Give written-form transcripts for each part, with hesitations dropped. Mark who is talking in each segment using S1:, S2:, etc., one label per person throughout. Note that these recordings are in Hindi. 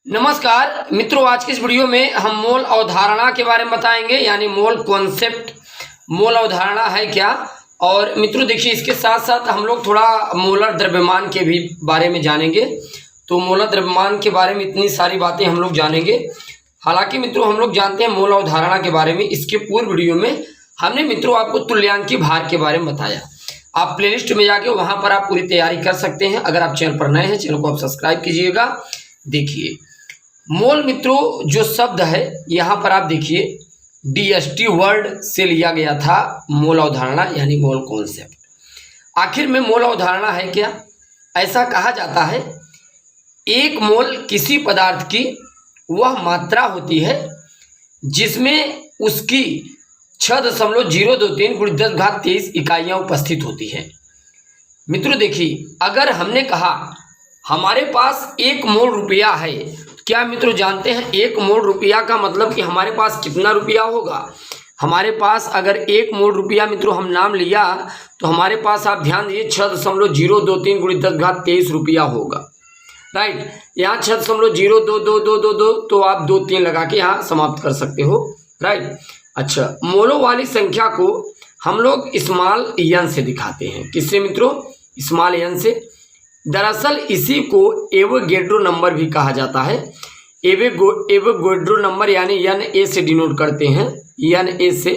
S1: नमस्कार मित्रों, आज की इस वीडियो में हम मोल अवधारणा के बारे में बताएंगे, यानी मोल कॉन्सेप्ट, मोल अवधारणा है क्या। और मित्रों देखिए, इसके साथ साथ हम लोग थोड़ा मोलर द्रव्यमान के भी बारे में जानेंगे। तो मोलर द्रव्यमान के बारे में इतनी सारी बातें हम लोग जानेंगे। हालांकि मित्रों हम लोग जानते हैं मोल अवधारणा के बारे में, इसके पूर्व वीडियो में हमने मित्रों आपको तुल्यांकी भार के बारे में बताया। आप प्लेलिस्ट में जाके वहाँ पर आप पूरी तैयारी कर सकते हैं। अगर आप चैनल पर नए हैं, चैनल को आप सब्सक्राइब कीजिएगा। देखिए मोल मित्रों जो शब्द है यहाँ पर आप देखिए DST वर्ड से लिया गया था मोल अवधारणा, यानी मोल कॉन्सेप्ट। आखिर में मोल अवधारणा है क्या? ऐसा कहा जाता है एक मोल किसी पदार्थ की वह मात्रा होती है जिसमें उसकी 6.023 × 10⁻23 इकाइयाँ उपस्थित होती है। मित्रों देखिए, अगर हमने कहा हमारे पास 1 मोल रुपया है, क्या मित्रों जानते हैं 1 मोल रुपया का मतलब कि हमारे पास कितना रुपया होगा? हमारे पास अगर 1 मोल रुपया मित्रों हम नाम लिया तो हमारे पास आप ध्यान दीजिए 6.023 × 10⁻23 रुपया होगा। राइट, यहाँ 6.02222 तो आप 2-3 लगा के यहाँ समाप्त कर सकते हो। राइट, अच्छा, मोलों वाली संख्या को हम लोग स्मॉल एन से दिखाते हैं। किससे मित्रों? स्मॉल एन से। दरअसल इसी को एवोगैड्रो नंबर भी कहा जाता है। एवोगैड्रो नंबर यानी Na से डिनोट करते हैं, Na से,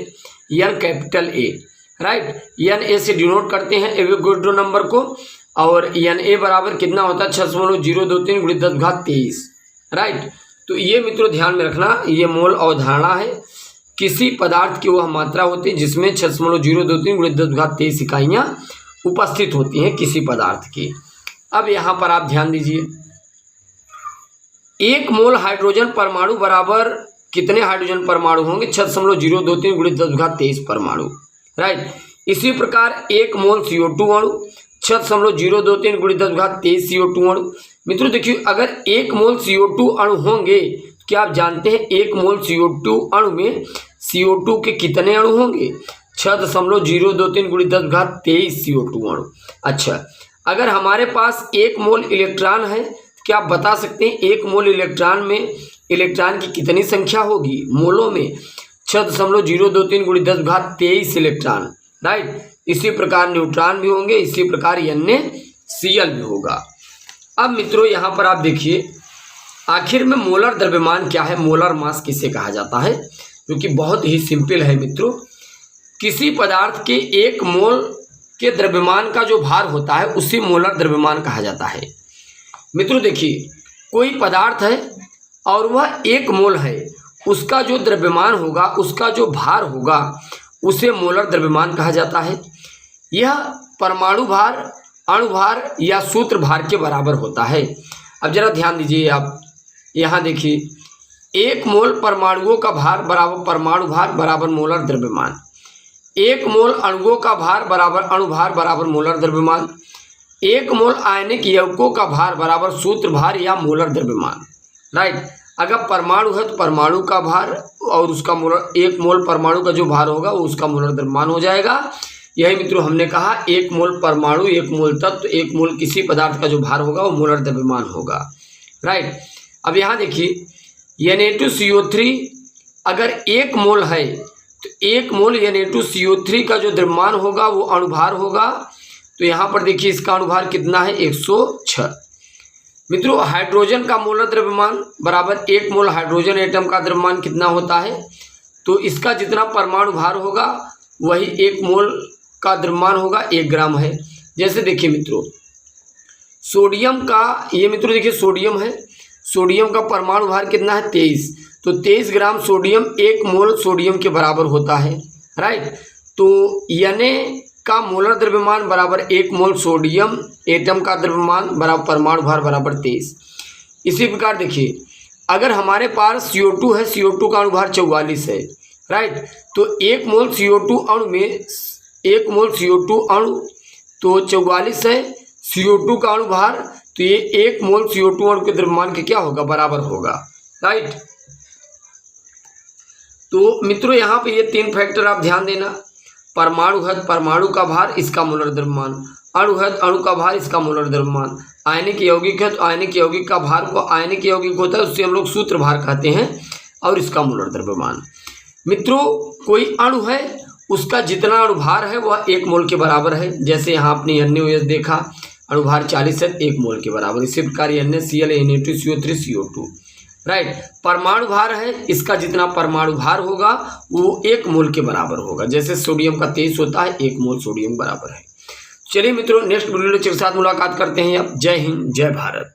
S1: N capital A. Right, Na से डिनोट करते हैं एवोगैड्रो नंबर को। और Na बराबर कितना होता है? 6.023 × 10⁻23। राइट, तो ये मित्रों ध्यान में रखना, ये मोल अवधारणा है। किसी पदार्थ की वह मात्रा होती है जिसमें 6.023 × 10⁻23 इकाइयाँ उपस्थित होती हैं किसी पदार्थ की। अब यहाँ पर आप ध्यान दीजिए, 1 मोल हाइड्रोजन परमाणु बराबर कितने हाइड्रोजन परमाणु होंगे? 6.023 × 10⁻23 परमाणु। राइट, इसी प्रकार 1 मोल CO2 अणु 6.023 × 10⁻23 CO2 अणु। मित्रों देखिए, अगर 1 मोल CO2 अणु होंगे, क्या आप जानते हैं 1 मोल CO2 अणु में CO2 के कितने अणु होंगे? 6.023 × 10⁻23 CO2 अणु। अच्छा, अगर हमारे पास 1 मोल इलेक्ट्रॉन है, क्या आप बता सकते हैं 1 मोल इलेक्ट्रॉन में इलेक्ट्रॉन की कितनी संख्या होगी? मोलों में 6.023 × 10⁻23 इलेक्ट्रॉन। राइट, इसी प्रकार न्यूट्रॉन भी होंगे, इसी प्रकार NaCl भी होगा। अब मित्रों यहाँ पर आप देखिए, आखिर में मोलर द्रव्यमान क्या है? मोलर मास किसे कहा जाता है? क्योंकि बहुत ही सिंपल है मित्रों। किसी पदार्थ के 1 मोल के द्रव्यमान का जो भार होता है उसी मोलर द्रव्यमान कहा जाता है। मित्रों देखिए, कोई पदार्थ है और वह 1 मोल है, उसका जो द्रव्यमान होगा, उसका जो भार होगा, उसे मोलर द्रव्यमान कहा जाता है। यह परमाणु भार, अणु भार या सूत्र भार के बराबर होता है। अब जरा ध्यान दीजिए, आप यहाँ देखिए, 1 मोल परमाणुओं का भार बराबर परमाणु भार बराबर मोलर द्रव्यमान। 1 मोल अणुओं का भार बराबर अणु भार बराबर मोलर द्रव्यमान। 1 मोल आयनिक यौगिकों का भार बराबर सूत्र भार या मोलर द्रव्यमान। राइट, अगर परमाणु है तो परमाणु का भार और उसका मोलर, 1 मोल परमाणु का जो भार होगा वो उसका मोलर द्रव्यमान हो जाएगा। यही मित्रों हमने कहा 1 मोल परमाणु, 1 मोल तत्व, 1 मोल किसी पदार्थ का जो भार होगा वो मोलर द्रव्यमान होगा। राइट, अब यहाँ देखिए Na2CO3 अगर 1 मोल है तो 1 मोल Na2CO3 का जो द्रव्यमान होगा वो अणुभार होगा। तो यहाँ पर देखिए इसका अणुभार कितना है? 106। मित्रों हाइड्रोजन का मोलर द्रव्यमान बराबर 1 मोल हाइड्रोजन एटम का द्रव्यमान कितना होता है? तो इसका जितना परमाणु भार होगा वही 1 मोल का द्रव्यमान होगा, 1 ग्राम है। जैसे देखिए मित्रों, सोडियम का, ये मित्रों देखिए सोडियम है, सोडियम का परमाणु भार कितना है? 23। तो 23 ग्राम सोडियम 1 मोल सोडियम के बराबर होता है। राइट, तो Na का मोलर द्रव्यमान बराबर 1 मोल सोडियम एटम का द्रव्यमान बराबर परमाणु भार बराबर 23। इसी प्रकार देखिए, अगर हमारे पास CO2 है, CO2 का अणुभार 44 है। राइट, तो 1 मोल CO2 अणु में 1 मोल CO2 अणु तो 44 है, CO2 का अणुभार, तो ये 1 मोल CO2 अणु के द्रव्यमान के क्या होगा? बराबर होगा। राइट, तो मित्रों यहाँ पे ये 3 फैक्टर आप ध्यान देना। परमाणु है, परमाणु का भार, इसका मोलर द्रव्यमान। अणु है, अणु का भार, इसका मोलर द्रव्यमान। आयनिक यौगिक है तो आयनिक यौगिक का भार को आयनिक यौगिक होता है उससे हम लोग सूत्र भार कहते हैं और इसका मोलर द्रव्यमान। मित्रों कोई अणु है उसका जितना अणुभार है वह 1 मोल के बराबर है। जैसे यहाँ आपने NaOH देखा अणुभार 40 है 1 मोल के बराबर। इसी प्रकार NaCl Na2 CO3 CO2 right. परमाणु भार है इसका जितना परमाणु भार होगा वो 1 मोल के बराबर होगा। जैसे सोडियम का 23 होता है 1 मोल सोडियम बराबर है। चलिए मित्रों नेक्स्ट वीडियो लेक्चर के साथ मुलाकात करते हैं। अब जय हिंद जय भारत।